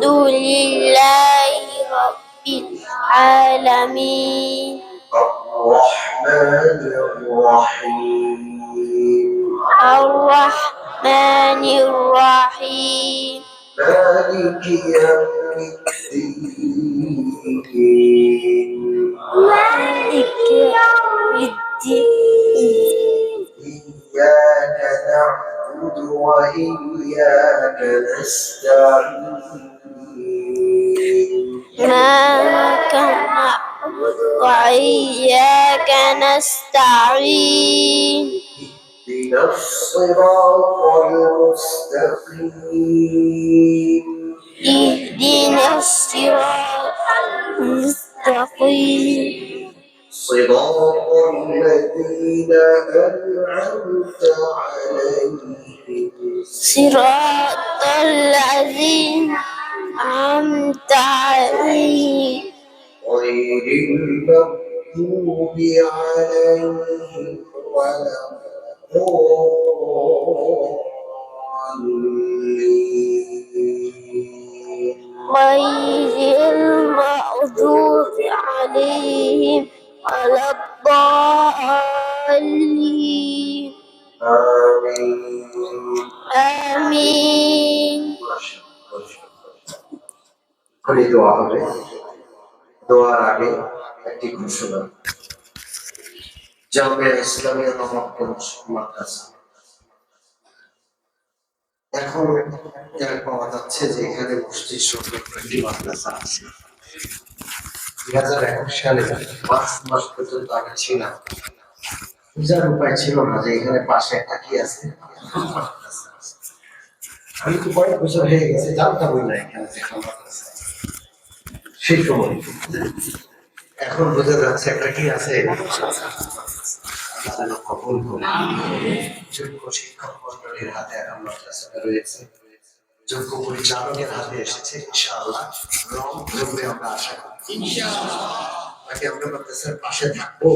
لله رب العالمين الرحمن الرحيم الرحمن الرحيم مالك يوم الدين مالك يوم الدين إياك نعبد وإياك نستعين إياك نعبد وإياك نستعين اهدنا الصراط المستقيم اهدنا الصراط المستقيم صراط الذين أنعمت عليهم صراط الذين أنعمت عليهم غير المغضوب عليهم ولا الضالين غير المغضوب عليهم ولا الضالين آمين آمين এখন এই দোয়া হবে। দোয়ার আগে একটি ঘোষণা। জামিয়া ইসলামিয়া নবাবগঞ্জ মাদ্রাসা এখন পাওয়া যাচ্ছে যে এখানে মসজিদ সংলগ্ন একটি মাদ্রাসা আছে। 2021 সালে 5 মাস পর্যন্ত আমি ছিলাম, বুঝার উপায় ছিল না যে এখানে পাশে একটা কি আছে। আমি তো কয়েক বছর হয়ে গেছে, জানতামই না এখানে যে একটা মাদ্রাসা সেই সময়। এখন বোঝা যাচ্ছে একটা কি আছে। কবুল করে যোগ্য শিক্ষক মন্ডলীর হাতে এখন মাদ্রাসাটা রয়েছে, যোগ্য পরিচালকের হাতে এসেছে। ইনশাআল্লাহ রং ধরবে আমরা আশা করি। ইনশাআল্লাহ আমরা মাদ্রাসার পাশে থাকবো।